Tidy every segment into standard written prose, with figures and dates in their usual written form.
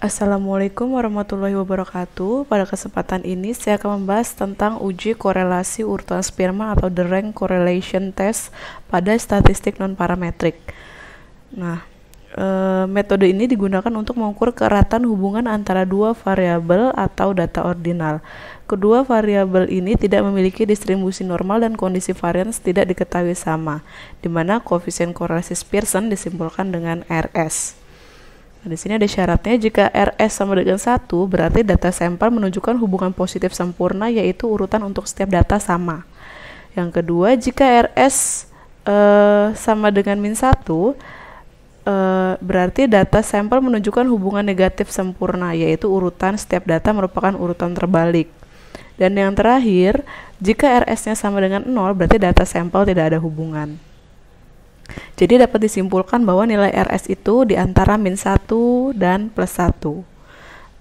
Assalamualaikum warahmatullahi wabarakatuh. Pada kesempatan ini saya akan membahas tentang uji korelasi urutan Spearman atau the rank correlation test pada statistik non-parametrik. Nah, metode ini digunakan untuk mengukur keeratan hubungan antara dua variabel atau data ordinal. Kedua variabel ini tidak memiliki distribusi normal dan kondisi varians tidak diketahui sama, di mana koefisien korelasi Pearson disimpulkan dengan RS. Nah, di sini ada syaratnya, jika RS sama dengan 1, berarti data sampel menunjukkan hubungan positif sempurna, yaitu urutan untuk setiap data sama. Yang kedua, jika RS sama dengan min 1, berarti data sampel menunjukkan hubungan negatif sempurna, yaitu urutan setiap data merupakan urutan terbalik. Dan yang terakhir, jika RS-nya sama dengan 0, berarti data sampel tidak ada hubungan. Jadi dapat disimpulkan bahwa nilai RS itu di antara min 1 dan plus 1.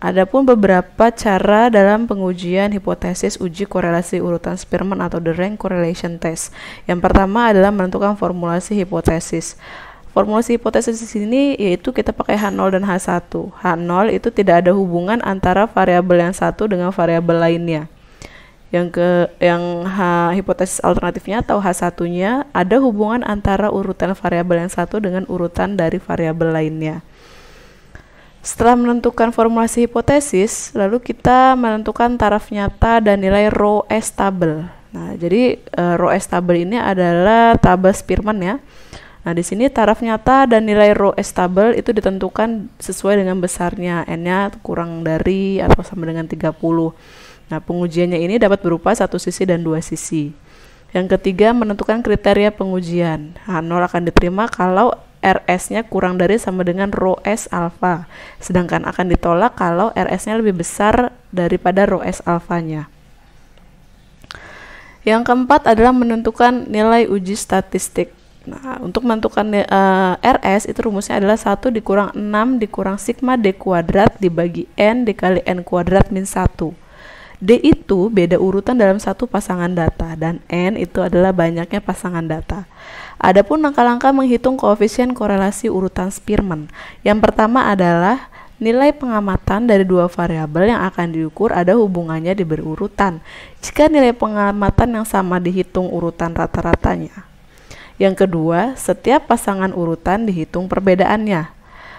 Adapun beberapa cara dalam pengujian hipotesis uji korelasi urutan Spearman atau the rank correlation test. Yang pertama adalah menentukan formulasi hipotesis. Formulasi hipotesis di sini yaitu kita pakai H0 dan H1. H0 itu tidak ada hubungan antara variabel yang satu dengan variabel lainnya. Hipotesis alternatifnya atau H1-nya ada hubungan antara urutan variabel yang satu dengan urutan dari variabel lainnya. Setelah menentukan formulasi hipotesis, lalu kita menentukan taraf nyata dan nilai rho S tabel. Nah, jadi rho S tabel ini adalah tabel Spearman ya. Nah, di sini taraf nyata dan nilai rho S tabel itu ditentukan sesuai dengan besarnya, N-nya kurang dari atau sama dengan 30. Nah, pengujiannya ini dapat berupa satu sisi dan dua sisi. Yang ketiga, menentukan kriteria pengujian. H0 akan diterima kalau RS-nya kurang dari sama dengan rho S alfa, sedangkan akan ditolak kalau RS-nya lebih besar daripada rho S alfanya. Yang keempat adalah menentukan nilai uji statistik. Nah, untuk menentukan RS itu rumusnya adalah 1 dikurang 6 dikurang sigma D kuadrat dibagi N dikali N kuadrat min 1. D itu beda urutan dalam satu pasangan data dan N itu adalah banyaknya pasangan data. Adapun langkah-langkah menghitung koefisien korelasi urutan Spearman. Yang pertama adalah nilai pengamatan dari dua variabel yang akan diukur ada hubungannya diberi urutan. Jika nilai pengamatan yang sama dihitung urutan rata-ratanya. Yang kedua, setiap pasangan urutan dihitung perbedaannya.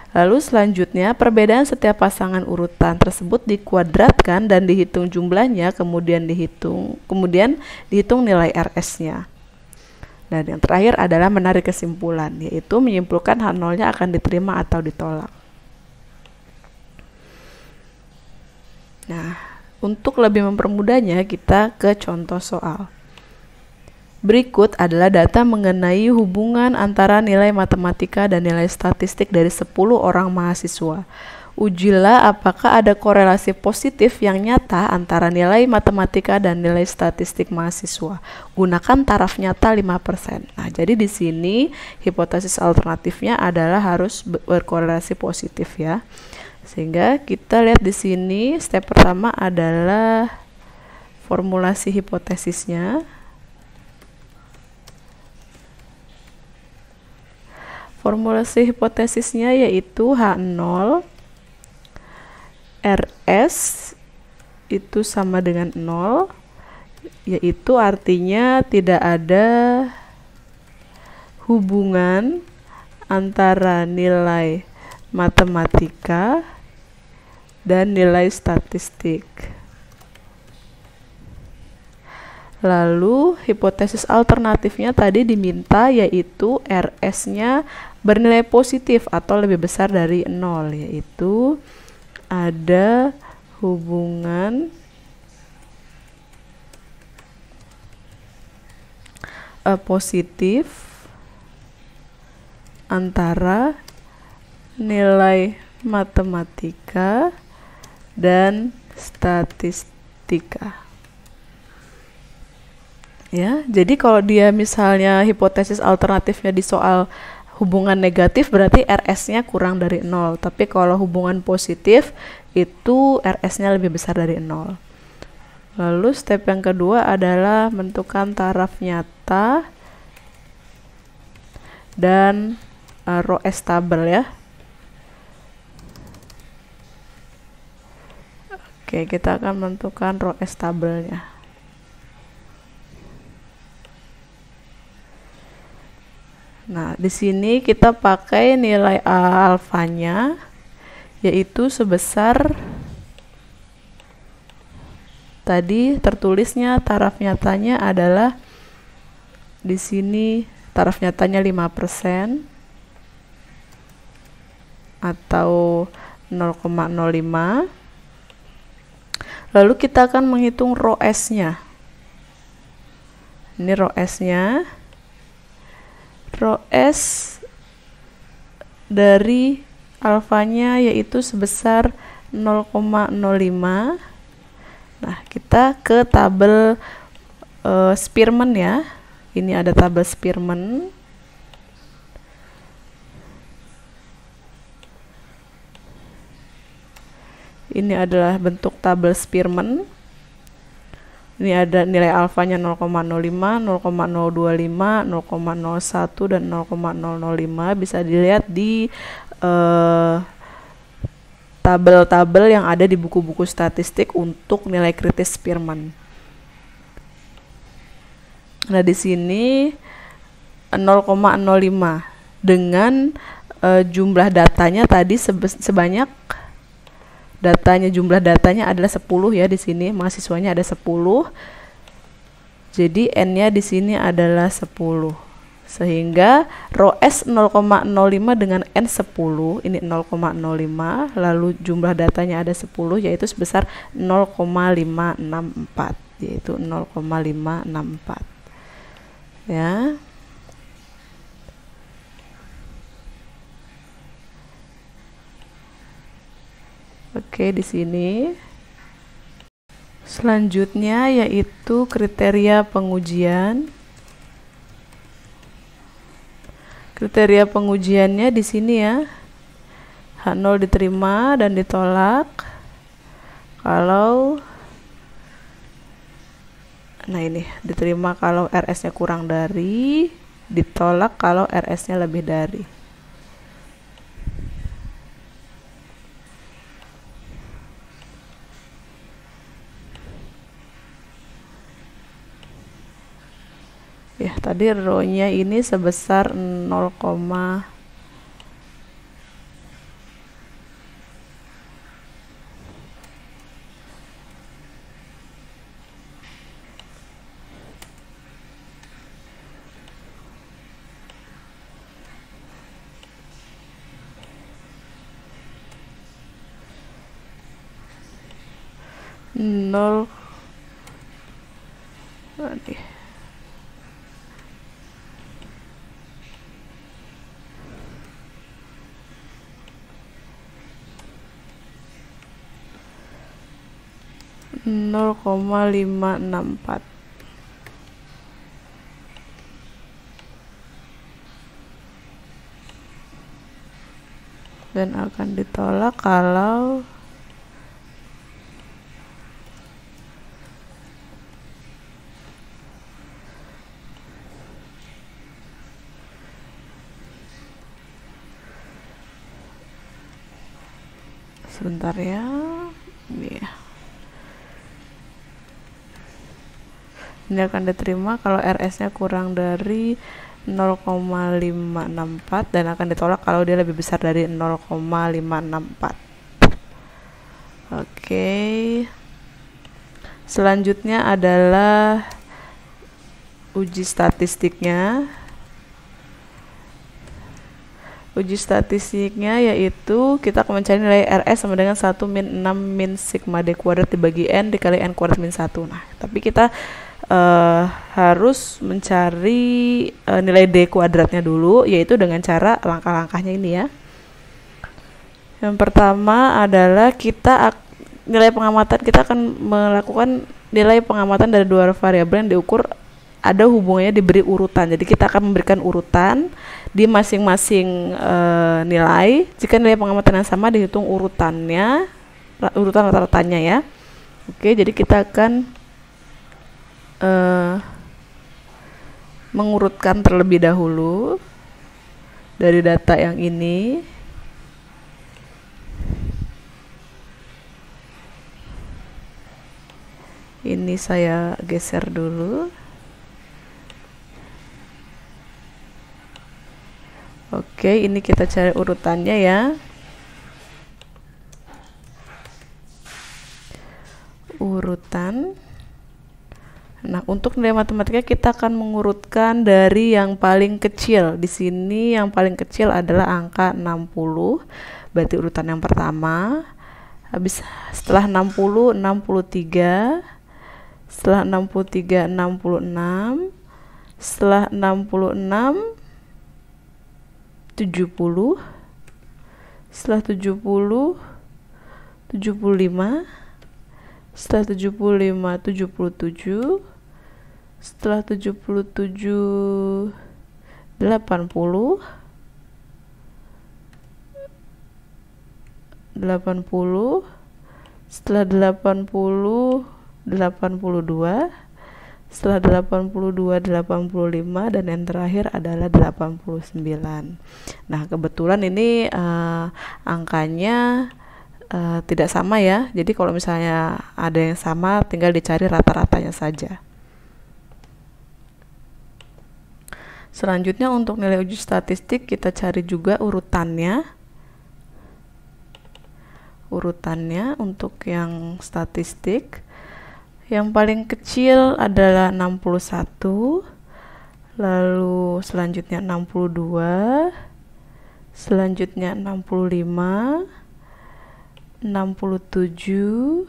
Lalu selanjutnya, perbedaan setiap pasangan urutan tersebut dikuadratkan dan dihitung jumlahnya, kemudian dihitung nilai RS-nya. Dan yang terakhir adalah menarik kesimpulan, yaitu menyimpulkan H0-nya akan diterima atau ditolak. Nah, untuk lebih mempermudahnya, kita ke contoh soal. Berikut adalah data mengenai hubungan antara nilai matematika dan nilai statistik dari 10 orang mahasiswa. Ujilah apakah ada korelasi positif yang nyata antara nilai matematika dan nilai statistik mahasiswa. Gunakan taraf nyata 5%. Nah, jadi di sini hipotesis alternatifnya adalah harus berkorelasi positif ya. Sehingga kita lihat di sini step pertama adalah formulasi hipotesisnya. Formulasi hipotesisnya yaitu H0 RS itu sama dengan 0, yaitu artinya tidak ada hubungan antara nilai matematika dan nilai statistik. Lalu hipotesis alternatifnya tadi diminta yaitu RS-nya bernilai positif atau lebih besar dari 0, yaitu ada hubungan positif antara nilai matematika dan statistika. Ya, jadi kalau dia misalnya hipotesis alternatifnya di soal hubungan negatif berarti RS-nya kurang dari 0. Tapi kalau hubungan positif itu RS-nya lebih besar dari 0. Lalu step yang kedua adalah menentukan taraf nyata dan rho S tabel ya. Oke, kita akan menentukan row S tabelnya. Nah, di sini kita pakai nilai alfanya yaitu sebesar, tadi tertulisnya taraf nyatanya adalah di sini taraf nyatanya 5% atau 0,05. Lalu kita akan menghitung row S-nya. Ini row S-nya. Row S dari alfanya yaitu sebesar 0,05. Nah, kita ke tabel Spearman ya. Ini ada tabel Spearman. Ini adalah bentuk tabel Spearman. Ini ada nilai alfanya 0,05, 0,025, 0,01 dan 0,005. Bisa dilihat di tabel-tabel yang ada di buku-buku statistik untuk nilai kritis Spearman. Nah, di sini 0,05 dengan jumlah datanya tadi sebanyak jumlah datanya adalah 10 ya, di sini mahasiswanya ada 10. Jadi N-nya di sini adalah 10. Sehingga row S 0,05 dengan N 10, ini 0,05, lalu jumlah datanya ada 10 yaitu sebesar 0,564, yaitu 0,564. Ya. Oke, di sini selanjutnya yaitu kriteria pengujian. Kriteria pengujiannya di sini ya. H0 diterima dan ditolak kalau ini diterima kalau RS-nya kurang dari, ditolak kalau RS-nya lebih dari. Ya, tadi row-nya ini sebesar 0, ini 0,564. Dan akan ditolak kalau sebentar ya. Ini ya. Ini akan diterima kalau RS-nya kurang dari 0,564 dan akan ditolak kalau dia lebih besar dari 0,564. Oke. Selanjutnya adalah uji statistiknya. Uji statistiknya yaitu kita akan mencari nilai RS sama dengan 1 min 6 min sigma D kuadrat dibagi N dikali N kuadrat min 1. Nah, tapi kita harus mencari nilai D kuadratnya dulu, yaitu dengan cara langkah-langkahnya ini ya. Yang pertama adalah nilai pengamatan, kita akan melakukan nilai pengamatan dari dua variabel yang diukur ada hubungannya diberi urutan. Jadi kita akan memberikan urutan di masing-masing nilai. Jika nilai pengamatan yang sama dihitung urutannya, urutan rata-ratanya ya. Oke, jadi kita akan mengurutkan terlebih dahulu dari data yang ini. Ini saya geser dulu. Oke, ini kita cari urutannya ya. Urutan. Nah, untuk nilai matematika kita akan mengurutkan dari yang paling kecil. Di sini yang paling kecil adalah angka 60. Berarti urutan yang pertama. Habis setelah 60, 63. Setelah 63, 66. Setelah 66, 70. Setelah 70, 75. Setelah 75, 77. Setelah 77, 80. 80. Setelah 80, 82. Setelah 82, 85, dan yang terakhir adalah 89. Nah, kebetulan ini angkanya tidak sama ya. Jadi kalau misalnya ada yang sama, tinggal dicari rata-ratanya saja. Selanjutnya untuk nilai uji statistik kita cari juga urutannya. Urutannya untuk yang statistik. Yang paling kecil adalah 61, lalu selanjutnya 62, selanjutnya 65, 67,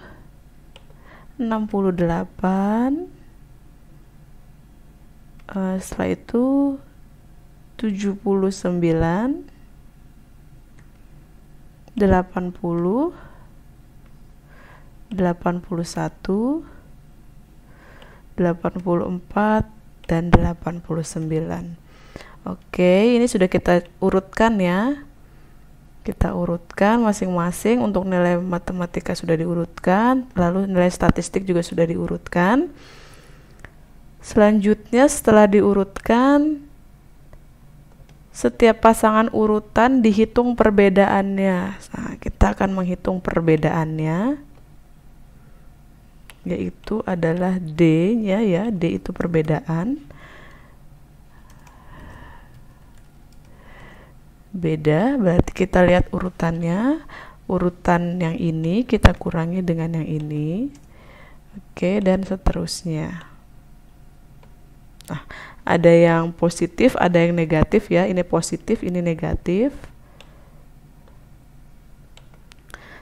68, setelah itu 79, 80, 81, 84, dan 89. Oke, ini sudah kita urutkan ya. Kita urutkan masing-masing. Untuk nilai matematika sudah diurutkan, lalu nilai statistik juga sudah diurutkan. Selanjutnya setelah diurutkan, setiap pasangan urutan dihitung perbedaannya. Nah, kita akan menghitung perbedaannya, yaitu adalah D-nya ya. D itu perbedaan. Beda, berarti kita lihat urutannya. Urutan yang ini kita kurangi dengan yang ini. Oke, dan seterusnya. Nah, ada yang positif, ada yang negatif ya. Ini positif, ini negatif.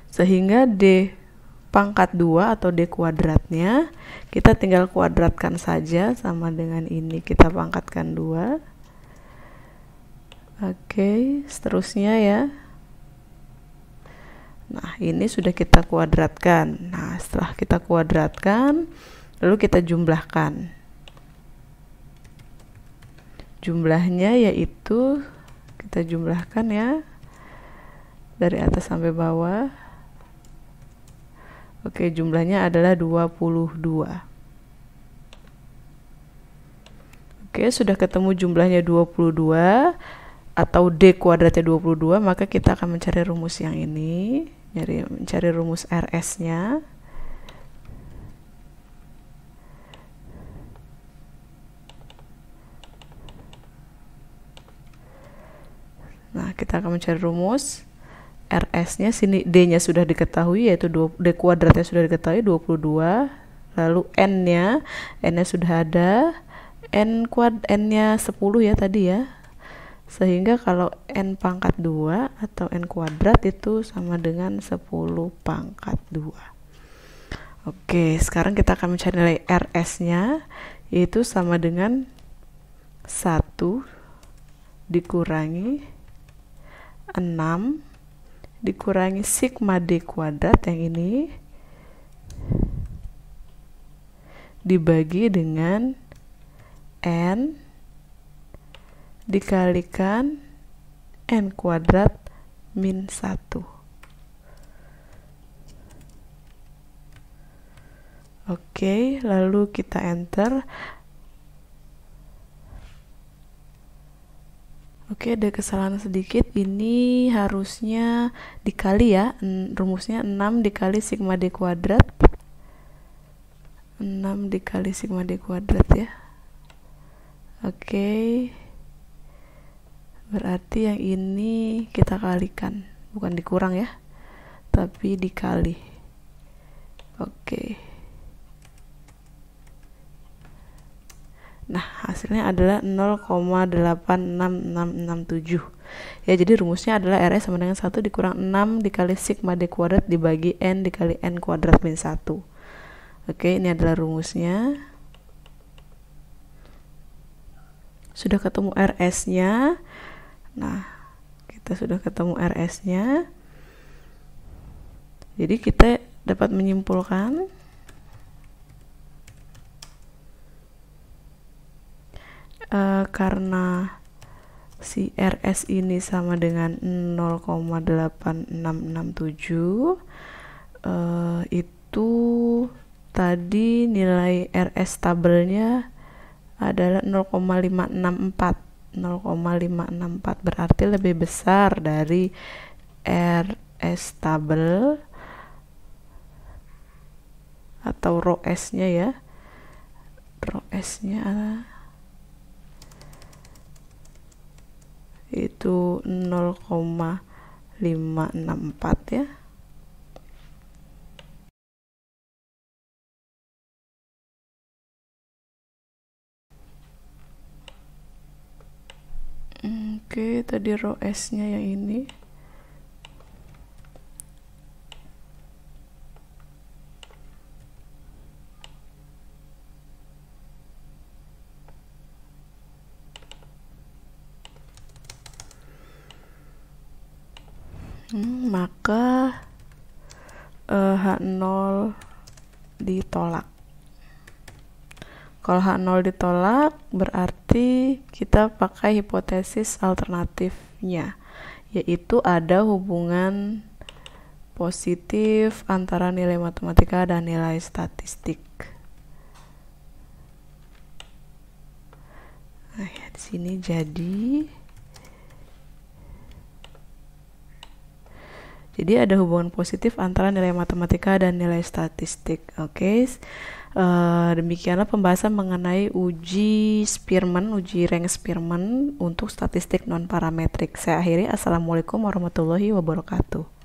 Sehingga D pangkat 2 atau D kuadratnya kita tinggal kuadratkan saja sama dengan ini. Kita pangkatkan 2. Oke, seterusnya ya. Nah, ini sudah kita kuadratkan. Nah, setelah kita kuadratkan, lalu kita jumlahkan. Jumlahnya yaitu kita jumlahkan ya, dari atas sampai bawah. Oke, jumlahnya adalah 22. Oke, sudah ketemu jumlahnya 22 atau D kuadratnya 22, maka kita akan mencari rumus yang ini, mencari rumus RS-nya. Nah, kita akan mencari rumus RS-nya. Sini D-nya sudah diketahui, yaitu D kuadratnya sudah diketahui 22. Lalu N-nya sudah ada. N-nya 10 ya tadi ya. Sehingga kalau N pangkat 2 atau N kuadrat itu sama dengan 10 pangkat 2. Oke, sekarang kita akan mencari nilai RS-nya, yaitu sama dengan 1 dikurangi 6 dikurangi sigma D kuadrat yang ini dibagi dengan N dikalikan N kuadrat min 1. Oke, lalu kita enter. Oke, ada kesalahan sedikit. Ini harusnya dikali ya. Rumusnya 6 dikali sigma D kuadrat. 6 dikali sigma D kuadrat ya. Oke. Berarti yang ini kita kalikan, bukan dikurang ya, tapi dikali. Oke. Nah, hasilnya adalah 0,86667. Ya, jadi rumusnya adalah RS sama dengan 1 dikurang 6 dikali sigma D kuadrat dibagi N dikali N kuadrat min 1. Oke, ini adalah rumusnya. Sudah ketemu RS-nya. Nah, kita sudah ketemu RS-nya. Jadi kita dapat menyimpulkan karena si RS ini sama dengan 0,8667, itu tadi nilai RS tabelnya adalah 0,564. Berarti lebih besar dari RS tabel atau rho S-nya ya. Rho S-nya itu 0,564 ya. Oke, tadi rho S-nya yang ini. Maka H0 ditolak. Kalau H0 ditolak, berarti kita pakai hipotesis alternatifnya, yaitu ada hubungan positif antara nilai matematika dan nilai statistik. Nah, ya, di sini jadi ada hubungan positif antara nilai matematika dan nilai statistik. Oke. Demikianlah pembahasan mengenai uji rank Spearman untuk statistik non parametrik. Saya akhiri. Assalamualaikum warahmatullahi wabarakatuh.